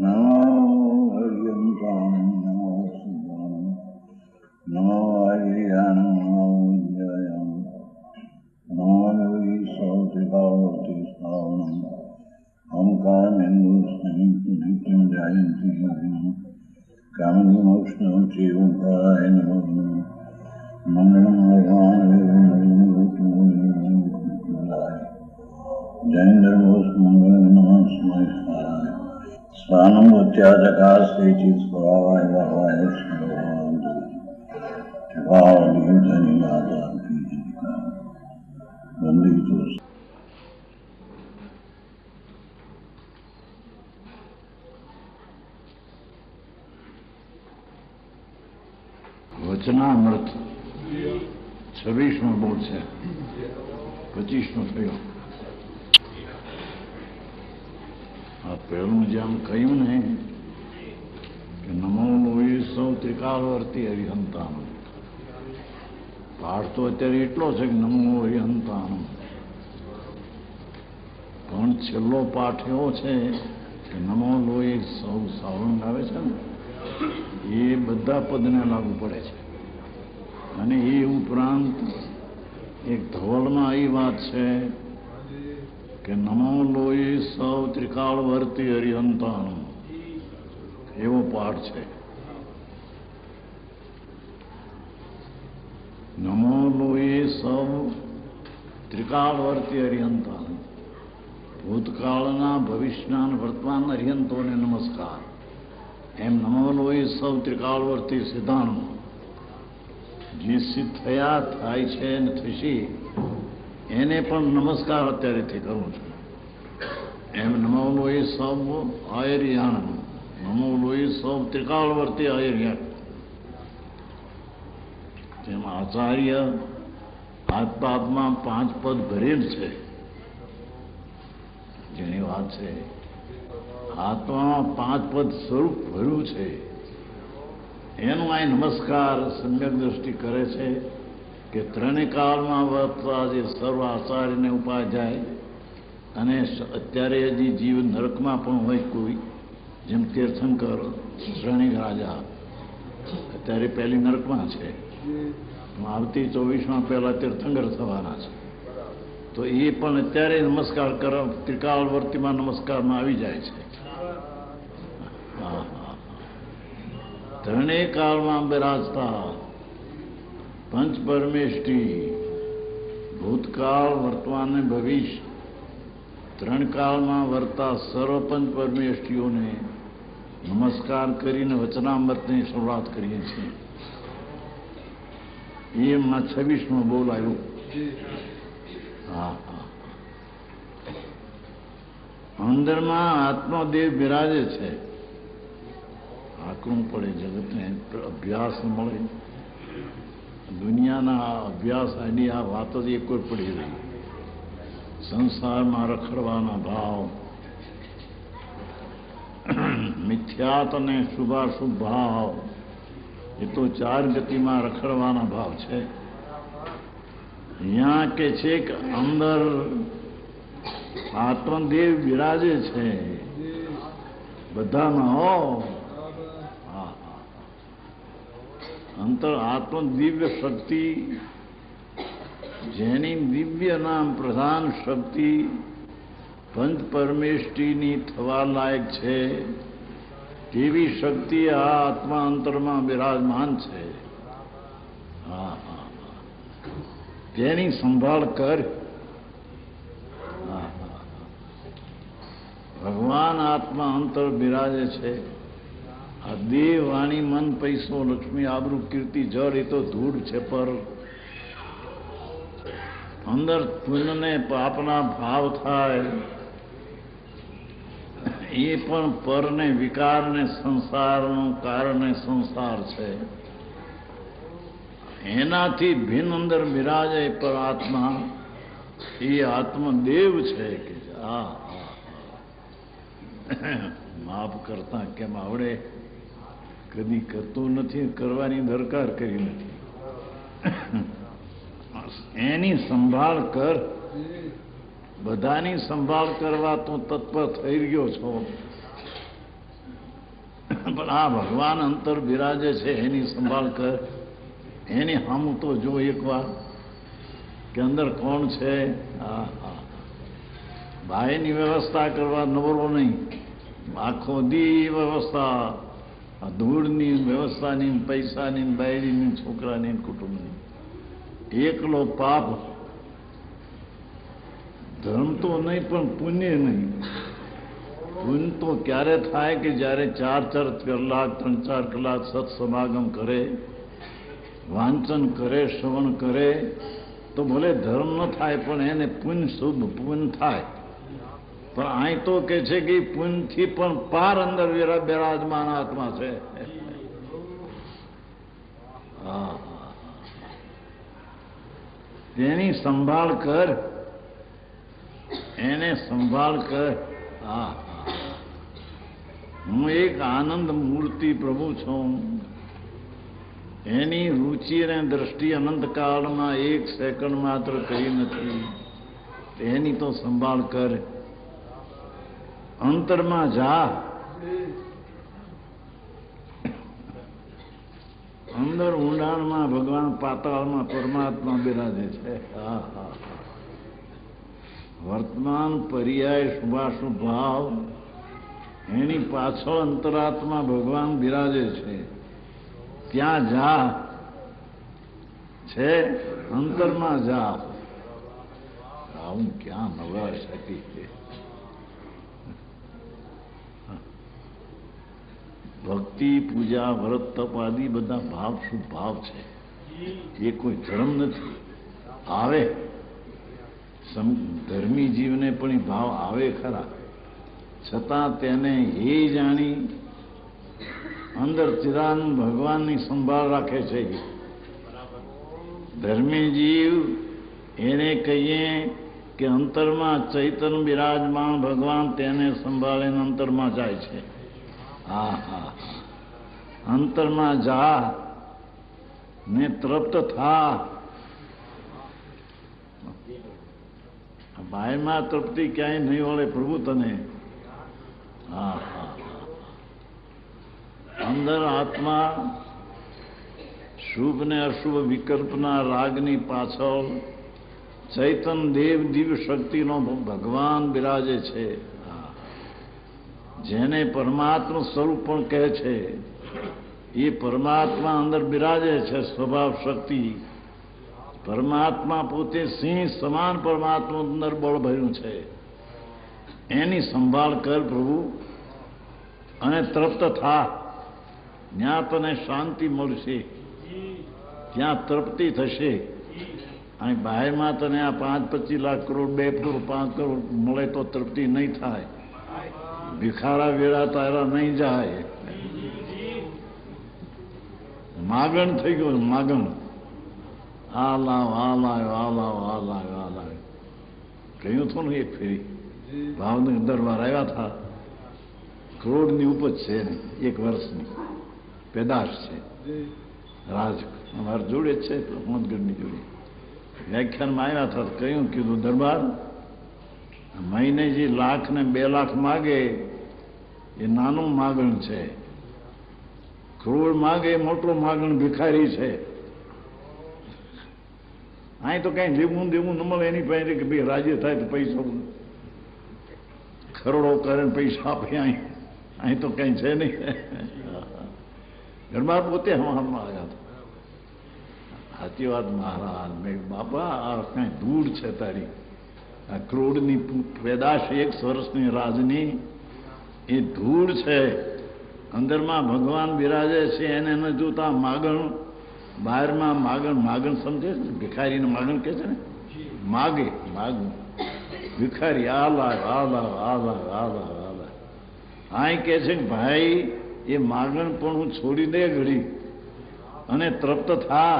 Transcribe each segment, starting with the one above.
નમો હરિયંતામ નમો શિવામ નમો હરિયાણમ નમો વિદ્યાયામ નમો યોગી સૌત્રિકાવતી શ્રાવણમ ઓમકારમેન્દુ નિત્યમ જાયંતી યોગિનમ કામની મોક્ષણમ શ્રી ઓમકારાય નમો મંગળમ ભગવાન જૈનધર્મોસ મંગળ નમઃ સ્મય સ્વાનમ ઉચ્ચાચકાસ્તેચિ સ્વભાવાય ભાવાય સ્વભાવની માતા વંદિતો વચનામૃત 26મો બોલ છે, 25મો થયો. આ પહેલું જેમ કહ્યું ને કે નમો લોહી સૌ ત્રિકાળવર્તી હરિહંતાનું, પાઠ તો અત્યારે એટલો છે કે નમો હરિહંતાનું, પણ છેલ્લો પાઠ એવો છે કે નમો લોહી સૌ સાવરણ આવે છે ને એ બધા પદને લાગુ પડે છે. અને એ ઉપરાંત એક ધવલમાં એ વાત છે કે નમો લોહી સૌ ત્રિકાળવર્તી હરિહંતાનું, એવો પાઠ છે. નમો લોહી સૌ ત્રિકાળવર્તી હરિહંતાનું, ભૂતકાળના ભવિષ્યના વર્તમાન હરિહંતોને નમસ્કાર. એમ નમો લોહી સૌ ત્રિકાળવર્તી સિદ્ધાંત જે સિદ્ધ થયા, થાય છે ને થશે એને પણ નમસ્કાર અત્યારેથી કરું છું. એમ નમો લોહી સૌ આયર્યાણ, નમો લોહી સૌ ત્રિકાળવર્તી આયર્યાણ. જેમ આચાર્ય આત્માત્મા 5 પદ ભરેલ છે, જેની વાત છે આત્મામાં 5 પદ સ્વરૂપ ભર્યું છે, એનો આ નમસ્કાર સમ્યક દ્રષ્ટિ કરે છે કે ત્રણેય કાળમાં વર્તતા જે સર્વ આચાર્યને ઉપાધ્યાય અને અત્યારે હજી જીવ નરકમાં પણ હોય કોઈ, જેમ તીર્થંકર શ્રેણી રાજા અત્યારે પહેલી નરકમાં છે, આવતી 24માં પહેલા તીર્થંકર થવાના છે, તો એ પણ અત્યારે નમસ્કાર કરવા ત્રિકાળવર્તીમાં નમસ્કારમાં આવી જાય છે. ત્રણેય કાળમાં બિરાજતા પંચ પરમેષ્ઠી, ભૂતકાળ વર્તમાન અને ભવિષ્ય, 3 કાળમાં વર્તા સર્વ પંચ પરમેષ્ઠીઓને નમસ્કાર કરીને વચનામૃતની શરૂઆત કરીએ છીએ. એમાં 26મો બોલ આવ્યો. અંદરમાં આત્મદેવ બિરાજે છે. આકરું પડે જગતને, અભ્યાસ મળે. દુનિયાના અભ્યાસ આની આ વાત જ એક કોઈ પડી રહી. સંસારમાં રખડવાના ભાવ, મિથ્યાત અને શુભાશુભ ભાવ, એ તો 4 ગતિમાં રખડવાના ભાવ છે. અહીંયા કે છે કે અંદર આત્મદેવ બિરાજે છે બધામાં. હો અંતર આત્મ દિવ્ય શક્તિ, જેની દિવ્ય નામ પ્રધાન શક્તિ પંચ પરમેષ્ઠીની થવા લાયક છે, તેવી શક્તિ આ આત્મા અંતરમાં બિરાજમાન છે. તેની સંભાળ કર. ભગવાન આત્મા અંતર બિરાજે છે. આ દેહ વાણી મન પૈસો લક્ષ્મી આબરૂ કીર્તિ જળ એ તો ધૂળ છે, પર અંદર પુણ્યને પાપના ભાવ થાય એ પણ પરને વિકારને સંસારનું કારણે સંસાર છે. એનાથી ભિન્ન અંદર બિરાજે પર આત્મા, એ આત્મદેવ છે. કે માફ કરતા કેમ આવડે? કદી કરતું નથી, કરવાની દરકાર કરી નથી. એની સંભાળ કર. બધાની સંભાળ કરવા તો તત્પર થઈ ગયો છો. પણ આ ભગવાન અંતર બિરાજે છે એની સંભાળ કર, એની સામું તો જો એકવાર કે અંદર કોણ છે. ભાઈની વ્યવસ્થા કરવા નવરો નહીં, આખો દી વ્યવસ્થા, ધૂળની વ્યવસ્થાની, પૈસાની, બાયરીની, છોકરાની, કુટુંબની. એકલો પાપ. ધર્મ તો નહીં પણ પુણ્ય નહીં. પુણ્ય તો ક્યારે થાય કે જ્યારે 4-4 કલાક 3-4 કલાક સત્સમાગમ કરે, વાંચન કરે, શ્રવણ કરે, તો ભલે ધર્મ ન થાય પણ એને પુણ્ય, શુભ પુણ્ય થાય. પણ અહીં તો કે છે કે પુણ્યથી પણ પાર અંદર બિરાજમાન આત્મા છે. તેની સંભાળ કર, એને સંભાળ કર. હું એક આનંદ મૂર્તિ પ્રભુ છું. એની રુચિ અને દ્રષ્ટિ અનંતકાળમાં 1 સેકન્ડ માત્ર કહી નથી. એની તો સંભાળ કર. અંતરમાં જા, અંદર ઊંડાણમાં ભગવાન, પાતાળમાં પરમાત્મા બિરાજે છે. વર્તમાન પર્યાય શુભાશુભ ભાવ, એની પાછળ અંતરાત્મા ભગવાન બિરાજે છે. ત્યાં જા, છે અંતરમાં જા. આવું ક્યાં નવા શકી છે. ભક્તિ, પૂજા, વ્રત, તપ આદિ બધા ભાવ શુભ ભાવ છે. એ કોઈ ધર્મ નથી. આવે ધર્મી જીવને પણ એ ભાવ આવે ખરા, છતાં તેને એ જાણી અંદર ચિદાનંદ ભગવાનની સંભાળ રાખે છે. ધર્મી જીવ એને કહીએ કે અંતરમાં ચૈતન્ય બિરાજમાન ભગવાન તેને સંભાળીને અંતરમાં જાય છે. અંતરમાં જા ને તૃપ્ત થા. બાયમાં તૃપ્તિ ક્યાંય નહીં વળે પ્રભુ તને. અંદર આત્મા શુભ ને અશુભ વિકલ્પના રાગની પાછળ ચૈતન દેવ દિવ્ય શક્તિનો ભગવાન બિરાજે છે. જેને પરમાત્મા સ્વરૂપ પણ કહે છે, એ પરમાત્મા અંદર બિરાજે છે. સ્વભાવ શક્તિ પરમાત્મા પોતે સિંહ સમાન પરમાત્મા અંદર બળ ભર્યું છે. એની સંભાળ કર પ્રભુ અને તૃપ્ત થા. ત્યાં તને શાંતિ મળશે, ત્યાં તૃપ્તિ થશે. અહીં બહારમાં તને આ 5-25 લાખ કરોડ, 2 કરોડ, 5 કરોડ મળે તો તૃપ્તિ નહીં થાય. ભિખારા વેળા તારા નહીં જાય. માગણ થઈ ગયો, માગણ. આ લાવ, આ લાવ, આ લાવ, આ લાવ, આ લાવ. કહ્યું હતું ને એક ફેરી ભાવનગર દરબાર આવ્યા હતા. કરોડની ઉપજ છે ને, 1 વર્ષની પેદાશ છે. રાજ અમારા જોડે જ છે, મોદગઢની જોડે. વ્યાખ્યાનમાં આવ્યા હતા, કહ્યું કીધું દરબાર મહિને જે 1 લાખ ને 2 લાખ માગે એ નાનું માગણ છે. કરોડ માગે એ મોટો માગણ ભિખારી છે. અહીં તો કઈ લેવું દેવું ન મળે એની પાસે કે ભાઈ રાજી થાય તો પૈસા ખરડો કરે ને પૈસા આપે. અહીં તો કઈ છે નહીં. દરબાર પોતે હવામાં આવ્યા હતા. સાચી વાત મહારાજ. મેં બાપા આ કઈ ધૂળ છે તારી. આ કરોડની પેદાશ 1 વર્ષની રાજની એ ધૂળ છે. અંદરમાં ભગવાન બિરાજે છે. એને ન જોતા માગણ, બહારમાં માગણ. માગણ સમજે છે? ભિખારીને માગણ કે છે ને, માગે માગું. ભિખારી આ લાવ, આ લાવ, આ લાવ, આ લાવ, આ લાવ. અહીં કે છે કે ભાઈ એ માગણ પણ હું છોડી દે ઘડી અને તૃપ્ત થા.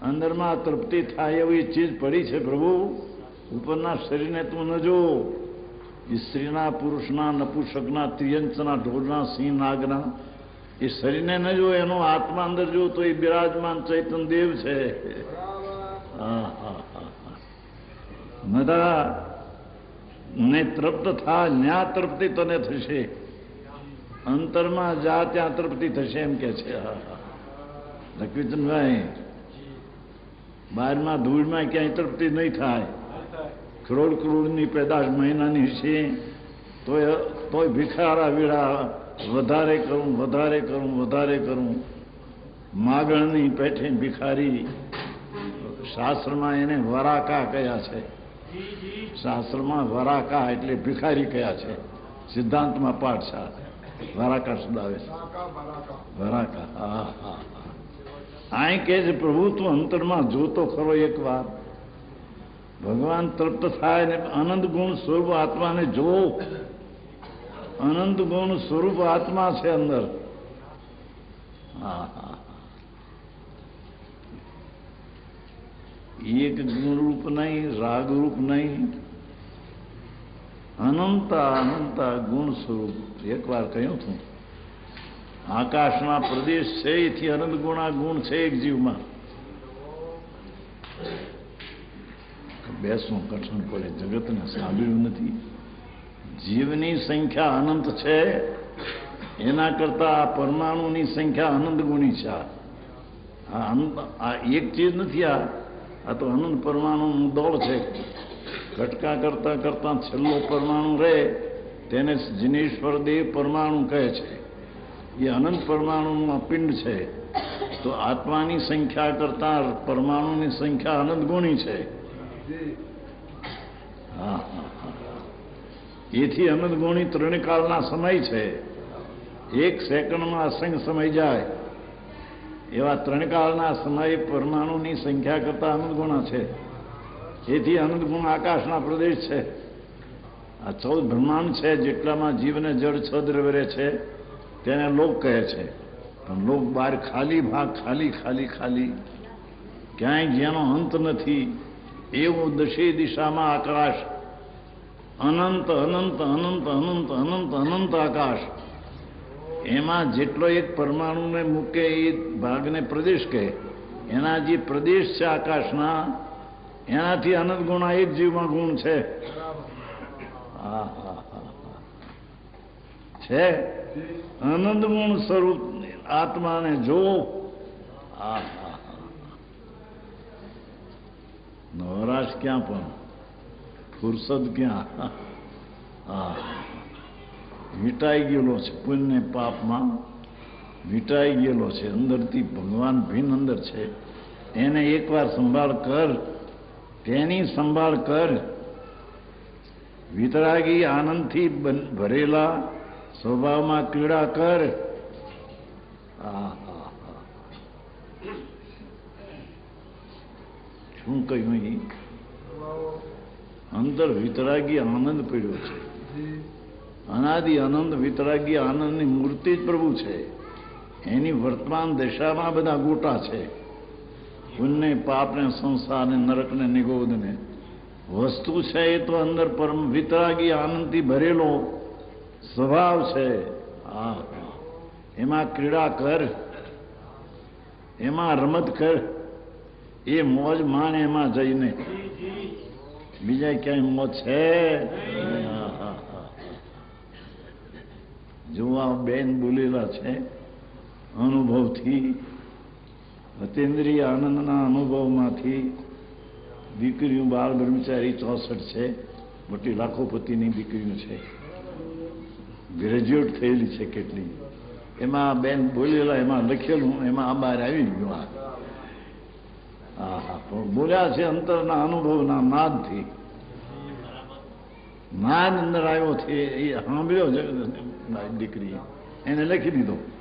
અંદરમાં તૃપ્તિ થાય એવી ચીજ પડી છે પ્રભુ. ઉપરના શરીરને તું ન જો. સ્ત્રીના, પુરુષના, નપુંસકના, ત્રિયંચના, ઢોરના, સિંહ, નાગના એ શરીરને ન જો. એનો આત્મા અંદર જો તો એ બિરાજમાન ચૈતન દેવ છે. નદા ને તૃપ્ત થા. ન્યા તૃપ્તિ તને થશે. અંતરમાં જા ત્યાં તૃપ્તિ થશે એમ કે છે. લક્ષ્મીચંદભાઈ, બહારમાં ધૂળમાં ક્યાંય તૃપ્તિ નહીં થાય. કરોડ કરોડની પેદાશ મહિનાની છે, તોય ભિખારા વીડા વધારે કરું, વધારે કરું, વધારે કરું. માગણની પેઠે ભિખારી. શાસ્ત્રમાં એને વરાકા કયા છે. શાસ્ત્રમાં વરાકા એટલે ભિખારી કયા છે. સિદ્ધાંતમાં પાઠ છે વરાકા શબ્દ આવે છે. વરાકા. હા હા. અહીં કે છે પ્રભુ તું અંતરમાં જોતો ખરો એક વાર. ભગવાન તૃપ્ત થાય ને અનંત ગુણ સ્વરૂપ આત્માને જો. અનંત ગુણ સ્વરૂપ આત્મા છે અંદર. હા હા. એક ગુણરૂપ નહીં, રાગરૂપ નહીં, અનંત અનંત ગુણ સ્વરૂપ. એક વાર કહ્યું હતું, આકાશમાં પ્રદેશ છે એથી અનંત ગુણા ગુણ છે એક જીવમાં. બેસવું કઠણ પડે, જગતને સાંભળ્યું નથી. જીવની સંખ્યા અનંત છે, એના કરતા આ પરમાણુની સંખ્યા અનંત ગુણી છે. આ એક ચીજ નથી. આ તો અનંત પરમાણુનું દોડ છે. કટકા કરતા કરતા છેલ્લો પરમાણુ રહે તેને જિનેશ્વર દેવ પરમાણુ કહે છે. એ અનંત પરમાણુમાં પિંડ છે. તો આત્માની સંખ્યા કરતા પરમાણુની સંખ્યા અનંત ગુણી છે. હા હા હા. એથી અનંત ગુણી ત્રણકાળના સમય છે. એક સેકન્ડમાં અસંખ્ય સમય જાય એવા ત્રણકાળના સમય પરમાણુની સંખ્યા કરતા અનંત ગુણા છે. એથી અનંત ગુણ આકાશના પ્રદેશ છે. આ 14 બ્રહ્માંડ છે, જેટલામાં જીવને જળ છ દ્રવ્ય રહે છે તેને લોક કહે છે. પણ લોક બહાર ખાલી ભાગ, ખાલી ખાલી ખાલી, ક્યાંય જેનો અંત નથી એવું દશે દિશામાં આકાશ. અનંત અનંત અનંત અનંત અનંત અનંત આકાશ. એમાં જેટલો એક પરમાણુને મૂકે એ ભાગને પ્રદેશ કહે. એના જે પ્રદેશ છે આકાશના, એનાથી અનંત ગુણા એક જીવમાં ગુણ છે. હા હા હા. છે અનંત ગુણ સ્વરૂપ આત્માને જો. હા હા. નવરાશ ક્યાં પણ, ફુરસદ ક્યાં. હા. વીંટાઈ ગયેલો છે પુણ્ય પાપમાં, વીંટાઈ ગયેલો છે. અંદરથી ભગવાન ભીન અંદર છે. એને એકવાર સંભાળ કર, તેની સંભાળ કર. વિતરાગી આનંદથી ભરેલા સ્વભાવમાં ક્રીડા કર. હા હા હા. શું કહ્યું? અહીં અંદર વિતરાગી આનંદ પડ્યો છે. અનાદિ આનંદ વિતરાગી આનંદની મૂર્તિ જ પ્રભુ છે. એની વર્તમાન દશામાં બધા ગોટા છે. પુણ્ય પાપને, સંસારને, નરકને, નિગોદને વસ્તુ છે એ તો અંદર પરમ વિતરાગી આનંદથી ભરેલો સ્વભાવ છે. હા, એમાં ક્રીડા કર, એમાં રમત કર, એ મોજ માણ એમાં જઈને. બીજા ક્યાંય મોજ છે? જોવા બેન બોલેલા છે અનુભવથી, અતિન્દ્રિય આનંદના અનુભવમાંથી. દીકરીઓ બાળ બ્રહ્મચારી 64 છે, મોટી લાખોપતિની દીકરીઓ છે, ગ્રેજ્યુએટ થયેલી છે કેટલી. એમાં બેન બોલેલા, એમાં લખેલું, એમાં આ બહાર આવી ગયું. હા હા. પણ બોલ્યા છે અંતરના અનુભવના નાદથી. નાદ અંદર આવ્યો છે, એ સાંભળ્યો દીકરી, એને લખી દીધો.